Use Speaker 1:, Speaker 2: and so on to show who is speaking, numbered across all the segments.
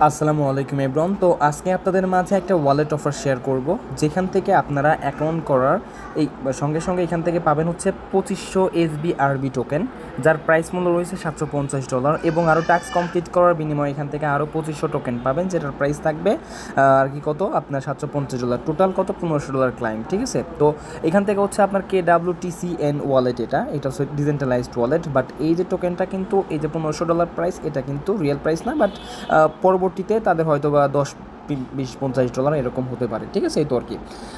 Speaker 1: আসসালামু আলাইকুম এভরিওয়ান। তো আজকে আপনাদের মাঝে একটা ওয়ালেট অফার শেয়ার করব, যেখান থেকে আপনারা অ্যাকাউন্ট করার এই সঙ্গে সঙ্গে এখান থেকে পাবেন হচ্ছে 2500 SBRB টোকেন, যার প্রাইস মূল্য রয়েছে $750, এবং আরও টাস্ক কমপ্লিট করার বিনিময়ে এখান থেকে আরও 2500 টোকেন পাবেন, যেটার প্রাইস থাকবে আর কি কত আপনার $750, টোটাল কত $1500 ক্লাইম। ঠিক আছে, তো এখান থেকে হচ্ছে আপনার KWTCN ওয়ালেট, এটা হচ্ছে ডিসেন্ট্রালাইজড ওয়ালেট, বাট এই যে টোকেনটা কিন্তু এই যে $1500 প্রাইস, এটা কিন্তু রিয়েল প্রাইস না, বাট পরবর্তীতে তাদের হয়তো বা 10, 20, 50 ডলার এরকম হতে পারে। ঠিক আছে, এই তো আর কি।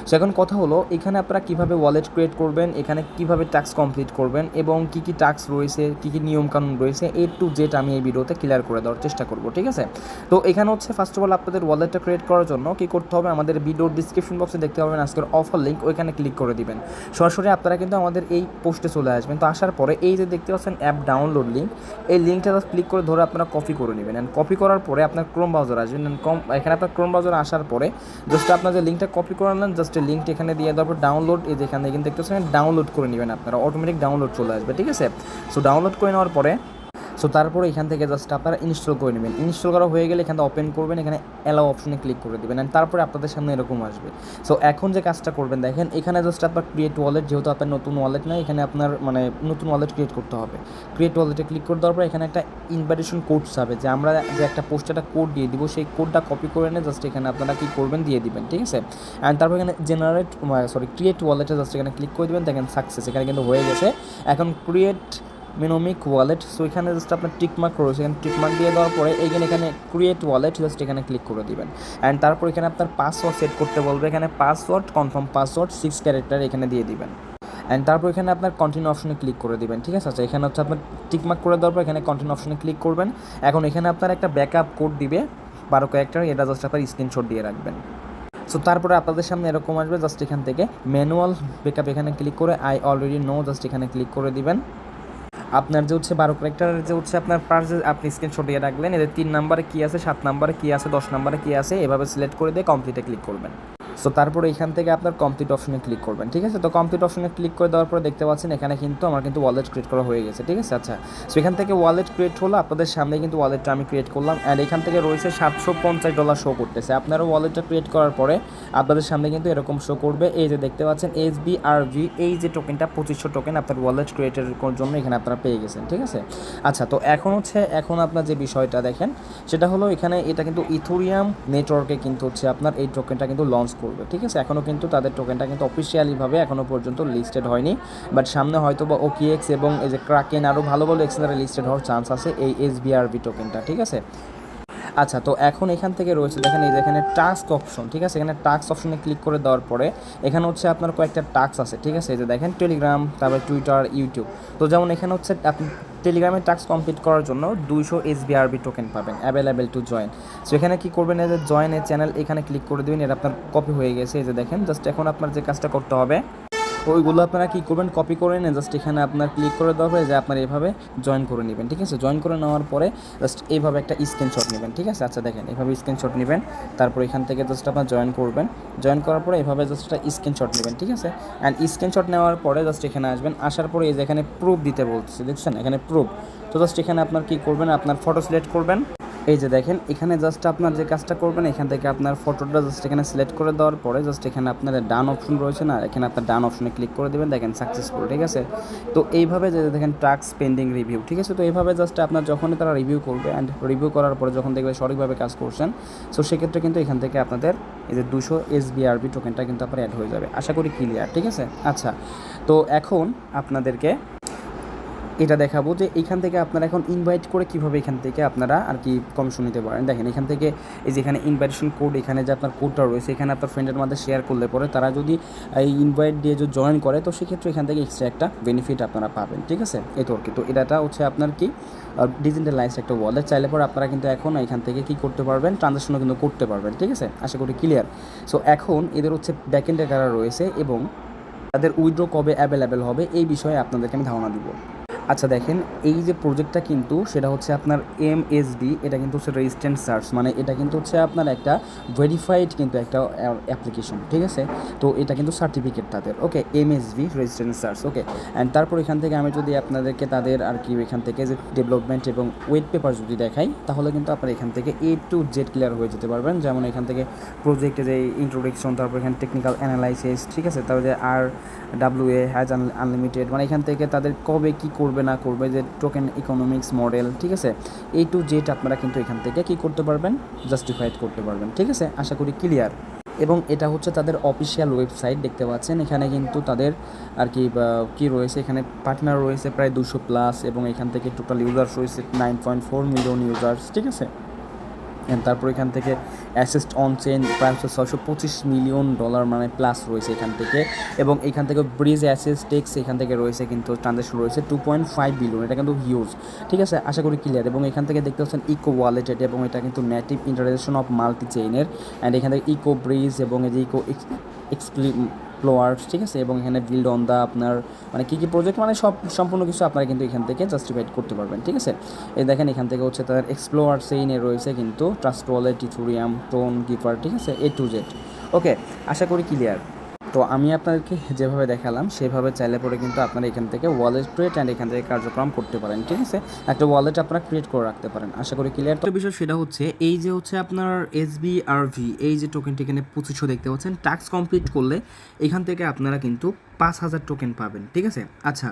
Speaker 1: সো এখন কথা হলো, এখানে আপনারা কীভাবে ওয়ালেট ক্রিয়েট করবেন, এখানে কীভাবে টাস্ক কমপ্লিট করবেন, এবং কী কী টাস্ক রয়েছে, কী কী নিয়মকানুন রয়েছে, টু জেড আমি এই ভিডিওতে ক্লিয়ার করে দেওয়ার চেষ্টা করব। ঠিক আছে, তো এখানে হচ্ছে ফার্স্ট অফ অল আপনাদের ওয়ালেটটা ক্রিয়েট করার জন্য কী করতে হবে, আমাদের ভিডিওর ডিসক্রিপশন বক্সে দেখতে পাবেন আজকের অফার লিঙ্ক, ওইখানে ক্লিক করে দিবেন। সরাসরি আপনারা কিন্তু আমাদের এই পোস্টে চলে আসবেন। তো আসার পরে এই যে দেখতে পাচ্ছেন অ্যাপ ডাউনলোড লিঙ্ক, এই লিঙ্কটা ক্লিক করে ধরে আপনারা কপি করে নেবেন। অ্যান্ড কপি করার পরে আপনার ক্রোম ব্রাউজার আসবেন। এখানে আপনার ক্রোম ব্রাউজার আসার পরে জাস্ট আপনার যে লিঙ্কটা কপি করে আনলেন, জাস্ট এই লিঙ্কটা এখানে দিয়ে দেওয়ার পর ডাউনলোড, এই যেখানে কিন্তু দেখতে পাচ্ছেন ডাউনলোড করে নেবেন, আপনারা অটোমেটিক ডাউনলোড চলে আসবে। ঠিক আছে, সো ডাউনলোড করে নেওয়ার পরে তারপরে এখান থেকে জাস্ট আপনারা ইনস্টল করে নেবেন। ইনস্টল করা হয়ে গেলে এখানে ওপেন করবেন, এখানে অ্যালাউ অপশনে ক্লিক করে দেবেন, অ্যান্ড তারপরে আপনাদের সামনে এরকম আসবে। সো এখন যে কাজটা করবেন দেখেন, এখানে জাস্ট আপনার ক্রিয়েট ওয়ালেট, যেহেতু আপনার নতুন ওয়ালেট না, এখানে আপনার নতুন ওয়ালেট ক্রিয়েট করতে হবে। ক্রিয়েট ওয়ালেটে ক্লিক করে দেওয়ার পর এখানে একটা ইনভাইটেশন কোড যাবে, যে আমরা যে একটা পোস্টে একটা কোড দিয়ে দিব, সেই কোডটা কপি করে এনে জাস্ট এখানে আপনারা কী করবেন দিয়ে দিবেন। ঠিক আছে, অ্যান্ড তারপর এখানে ক্রিয়েট ওয়ালেটে জাস্ট এখানে ক্লিক করে দেবেন। দেখেন সাকসেস, এখানে কিন্তু হয়ে গেছে। এখন ক্রিয়েট মেনোমিক ওয়ালেট, সো এখানে জাস্ট আপনার টিকমার্ক রয়েছে, এখানে টিকমার্ক দিয়ে দেওয়ার পরে এখানে ক্রিয়েট ওয়ালেট জাস্ট এখানে ক্লিক করে দিবেন। অ্যান্ড তারপর এখানে আপনার পাসওয়ার্ড সেট করতে বলবে, এখানে পাসওয়ার্ড কনফার্ম পাসওয়ার্ড 6 ক্যারেক্টার এখানে দিয়ে দিবেন। অ্যান্ড তারপর এখানে আপনার কন্টিনিউ অপশনে ক্লিক করে দিবেন। ঠিক আছে, আচ্ছা এখানে হচ্ছে আপনার টিকমার্ক করে দেওয়ার পর এখানে কন্টিনিউ অপশনে ক্লিক করবেন। এখন এখানে আপনার একটা ব্যাকআপ কোড দিবে 12 ক্যারেক্টার, এটা জাস্ট আপনার স্ক্রিনশট দিয়ে রাখবেন। সো তারপরে আপনাদের সামনে এরকম আসবে, জাস্ট এখান থেকে ম্যানুয়াল ব্যাকআপ এখানে ক্লিক করে আই অলরেডি নো জাস্ট এখানে ক্লিক করে দিবেন। আপনার যে হচ্ছে 12 ক্যারেক্টারের যে হচ্ছে আপনার পার্স, আপনি স্ক্রিনশট দিয়ে রাখলেন, এদের 3 নাম্বারে কী আছে, 7 নাম্বারে কী আছে, 10 নাম্বারে কী আছে, এভাবে সিলেক্ট করে দিয়ে কমপ্লিটে ক্লিক করবেন। সো তারপরে এখান থেকে আপনার কমপ্লিট অপশনে ক্লিক করবেন। ঠিক আছে, তো কমপ্লিট অপশনে ক্লিক করে দেওয়ার পরে দেখতে পাচ্ছেন এখানে কিন্তু আমার কিন্তু ওয়ালেট ক্রিয়েট করা হয়ে গেছে। ঠিক আছে, আচ্ছা সো এখান থেকে ওয়ালেট ক্রিয়েট হলো, আপনাদের সামনে কিন্তু ওয়ালেটটা আমি ক্রিয়েট করলাম, অ্যান্ড এখান থেকে রয়েছে $750 শো করতেছে। আপনারা ওয়ালেটটা ক্রিয়েট করার পরে আপনাদের সামনে কিন্তু এরকম শো করবে, এই যে দেখতে পাচ্ছেন SBRB, এই যে টোকেনটা 2500 টোকেন আপনার ওয়ালেট ক্রিয়েটের জন্য এখানে আপনারা পেয়ে গেছেন। ঠিক আছে, আচ্ছা তো এখন আপনার যে বিষয়টা দেখেন সেটা হলো, এখানে এটা কিন্তু ইথোরিয়াম নেটওয়ার্কে কিন্তু হচ্ছে আপনার এই টোকেনটা কিন্তু লঞ্চ করবে। ঠিক আছে, এখনও কিন্তু তাদের টোকেনটা কিন্তু অফিসিয়ালিভাবে এখনও পর্যন্ত লিস্টেড হয়নি, বাট সামনে হয়তো বা OKX এবং এই যে ক্রাকেন আরও ভালো ভালো এক্সচেঞ্জে লিস্টেড হওয়ার চান্স আছে এই SBRB টোকেনটা। ঠিক আছে, আচ্ছা তো এখন এখান থেকে রয়েছে দেখেন এই যে এখানে টাস্ক অপশন। ঠিক আছে, এখানে টাস্ক অপশনে ক্লিক করে দেওয়ার পরে এখানে হচ্ছে আপনার কয়েকটা টাস্ক আছে। ঠিক আছে, এই যে দেখেন টেলিগ্রাম, তারপরে টুইটার, ইউটিউব। তো যেমন এখানে হচ্ছে আপনি টেলিগ্রামের টাস্ক কমপ্লিট করার জন্য 200 SBRB টোকেন পাবেন, অ্যাভেলেবেল টু জয়েন। সো এখানে কী করবেন, এই যে জয়েন এ চ্যানেল এখানে ক্লিক করে দেবেন, এটা আপনার কপি হয়ে গেছে। এই যে দেখেন জাস্ট এখন আপনার যে কাজটা করতে হবে, ওইগুলো আপনারা কী করবেন, কপি করে নেন, জাস্ট এখানে আপনার ক্লিক করে দেওয়া হবে, যে আপনার এইভাবে জয়েন করে নেবেন। ঠিক আছে, জয়েন করে নেওয়ার পরে জাস্ট এইভাবে একটা স্ক্রিনশট নেবেন। ঠিক আছে, আচ্ছা দেখেন এইভাবে স্ক্রিনশট নেবেন, তারপর এখান থেকে জাস্ট আপনার জয়েন করবেন। জয়েন করার পরে এইভাবে জাস্ট একটা স্ক্রিনশট নেবেন। ঠিক আছে, অ্যান্ড স্ক্রিনশট নেওয়ার পরে জাস্ট এখানে আসবেন, আসার পরে এই যে এখানে প্রুফ দিতে বলছে, দেখছেন এখানে প্রুফ। তো জাস্ট এখানে আপনার কী করবেন, আপনার ফটো সিলেক্ট করবেন। এই যে দেখেন এখানে জাস্ট আপনার যে কাজটা করবেন, এখান থেকে আপনার ফটোটা জাস্ট এখানে সিলেক্ট করে দেওয়ার পরে জাস্ট এখানে আপনার ডান অপশন রয়েছে না, এখানে আপনার ডান অপশনে ক্লিক করে দেবেন। দেখেন সাকসেসফুল। ঠিক আছে, তো এইভাবে যে দেখেন টাস্ক পেন্ডিং রিভিউ। ঠিক আছে, তো এইভাবে জাস্ট আপনার যখনই তারা রিভিউ করবে, অ্যান্ড রিভিউ করার পরে যখন দেখবে সঠিকভাবে কাজ করছেন, সো সেক্ষেত্রে কিন্তু এখান থেকে আপনাদের এই যে 200 SBRB টোকেনটা কিন্তু আপনার অ্যাড হয়ে যাবে। আশা করি ক্লিয়ার। ঠিক আছে, আচ্ছা তো এখন আপনাদেরকে এটা দেখাবো যে এইখান থেকে আপনারা এখন ইনভাইট করে কীভাবে এখান থেকে আপনারা আর কি কমিশন নিতে পারেন। দেখেন এখান থেকে এই যে এখানে ইনভাইটেশন কোড, এখানে যে আপনার কোডটা রয়েছে, এখানে আপনার ফ্রেন্ডের মধ্যে শেয়ার করলে পরে তারা যদি এই ইনভাইট দিয়ে যদি জয়েন করে, তো সেক্ষেত্রে এখান থেকে এক্সট্রা একটা বেনিফিট আপনারা পাবেন। ঠিক আছে, এই তো আর কি। তো এটা হচ্ছে আপনার কি ডিসেন্ট্রালাইজড একটা ওয়ালেট, চাইলে পরে আপনারা কিন্তু এখন এখান থেকে কী করতে পারবেন, ট্রানজাকশনও কিন্তু করতে পারবেন। ঠিক আছে, আশা করি ক্লিয়ার। সো এখন এদের হচ্ছে ব্যাকএন্ডে কারা রয়েছে এবং তাদের উইথড্র কবে অ্যাভেলেবেল হবে, এই বিষয়ে আপনাদেরকে আমি ধারণা দিব। আচ্ছা দেখেন, এই যে প্রজেক্টটা কিন্তু সেটা হচ্ছে আপনার এমএসবি, এটা কিন্তু হচ্ছে রেজিস্ট্যান্ট সার্চ, মানে এটা কিন্তু হচ্ছে আপনার একটা ভেরিফাইড কিন্তু একটা অ্যাপ্লিকেশন, ঠিক আছে। তো এটা কিন্তু সার্টিফিকেট তাদের, okay, MSB resistant search, okay. And তারপর এখান থেকে আমি যদি আপনাদেরকে তাদের আর কি এখান থেকে যে ডেভেলপমেন্ট এবং ওয়েট পেপার যদি দেখাই, তাহলে কিন্তু আপনারা এখান থেকে A to Z ক্লিয়ার হয়ে যেতে পারবেন। যেমন এখান থেকে প্রজেক্টে যে ইন্ট্রোডাকশন, তারপর এখানে টেকনিক্যাল অ্যানালাইসিস, ঠিক আছে, তারপর যে RWA হ্যাজ আনলিমিটেড, মানে এখান থেকে তাদের কবে কী করবে না করবে, যে টোকেন ইকোনমিক্স মডেল, ঠিক আছে, A to Z আপনারা কিন্তু এখান থেকে কী করতে পারবেন, জাস্টিফাইড করতে পারবেন, ঠিক আছে। আশা করি ক্লিয়ার। এবং এটা হচ্ছে তাদের অফিসিয়াল ওয়েবসাইট, দেখতে পাচ্ছেন এখানে কিন্তু তাদের আর কি কী রয়েছে, এখানে পার্টনার রয়েছে প্রায় 200+, এবং এখান থেকে টোটাল ইউজার্স রয়েছে 9.4 মিলিয়ন ইউজার্স, ঠিক আছে। তারপর এখান থেকে অ্যাসেস্ট অন চেইন প্রায় হচ্ছে $625 মিলিয়ন, মানে প্লাস রয়েছে এখান থেকে। এবং এখান থেকে ব্রিজ অ্যাসেস টেক্স এখান থেকে রয়েছে কিন্তু ট্রানজ্যাকশন রয়েছে 2.5 বিলিয়ন, এটা কিন্তু হিউজ, ঠিক আছে। আশা করি ক্লিয়ার। এবং এখান থেকে দেখতে পাচ্ছেন ইকো ওয়ালেটেড, এবং এটা কিন্তু নেটিভ ইন্টারনেশন অফ মাল্টি চেইনের। অ্যান্ড এখান থেকে ইকো ব্রিজ এবং এই যে ইকো এক্সপ্লোয়ার্স, ঠিক আছে। এবং এখানে বিল্ড অন দা আপনার মানে কী কী প্রজেক্ট, মানে সম্পূর্ণ কিছু আপনারা কিন্তু এখান থেকে জাস্টিফাইড করতে পারবেন, ঠিক আছে। এই দেখেন এখান থেকে হচ্ছে তাদের এক্সপ্লোয়ার চেইনে রয়েছে কিন্তু trust wallet, Ethereum, tone, Ghifar, ঠিক আছে, A to Z, ওকে। আশা করি ক্লিয়ার। তো আমি আপনাদেরকে যেভাবে দেখালাম সেভাবে চাইলে পরে কিন্তু আপনারা এখান থেকে ওয়ালেট ক্রিয়েট অ্যান্ড এখান থেকে কার্যক্রম করতে পারেন, ঠিক আছে। একটা ওয়ালেট আপনারা ক্রিয়েট করে রাখতে পারেন। আশা করি ক্লিয়ার। তো বিষয় সেটা হচ্ছে এই যে হচ্ছে আপনার SBRV, এই যে টোকেনটি এখানে 2500 দেখতে পাচ্ছেন, টাস্ক কমপ্লিট করলে এখান থেকে আপনারা কিন্তু 5000 টোকেন পাবেন, ঠিক আছে। আচ্ছা,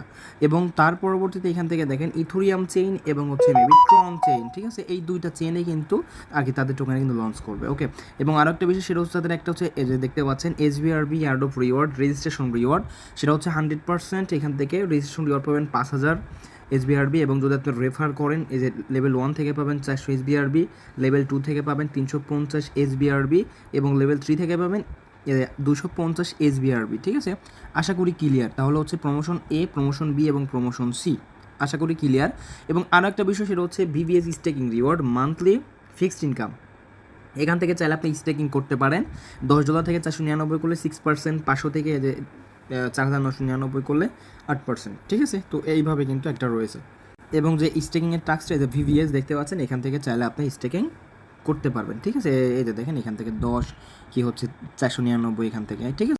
Speaker 1: এবং তার পরবর্তীতে এখান থেকে দেখেন ইথেরিয়াম চেইন এবং হচ্ছে মেবি ট্রন চেইন, ঠিক আছে, এই দুইটা চেইনে কিন্তু আর কি তাদের টোকেন কিন্তু লঞ্চ করবে, ওকে। এবং আরও একটা বিষয় সেটা হচ্ছে তাদের একটা হচ্ছে এই যে দেখতে পাচ্ছেন SBRB yard of reward, registration reward, সেটা হচ্ছে 100%। এখান থেকে রেজিস্ট্রেশন রিওয়ার্ড পাবেন 5000 SBRB, এবং যদি আপনি রেফার করেন এই যে লেভেল 1 থেকে পাবেন 400 SBRB, লেভেল 2 থেকে পাবেন 350 SBRB, এবং লেভেল 3 থেকে পাবেন 250 SBRB, ঠিক আছে। আশা করি ক্লিয়ার। তাহলে হচ্ছে প্রমোশন A, প্রমোশন B এবং প্রমোশন C, আশা করি ক্লিয়ার। এবং আরও একটা বিষয় সেটা হচ্ছে VBS staking reward, monthly fixed income. এখান থেকে চাইলে আপনি স্টেকিং করতে পারেন। $10 থেকে 499 করলে 6%, 500 থেকে যে 4999 করলে 8%, ঠিক আছে। তো এইভাবে কিন্তু একটা রয়েছে। এবং যে স্টেকিংয়ের টাস্কটা যে VBS দেখতে পাচ্ছেন, এখান থেকে চাইলে আপনি স্টেকিং করতে পারবেন, ঠিক আছে। এই যে দেখেন এখান থেকে 10 কি হচ্ছে 499 এখান থেকে, ঠিক আছে।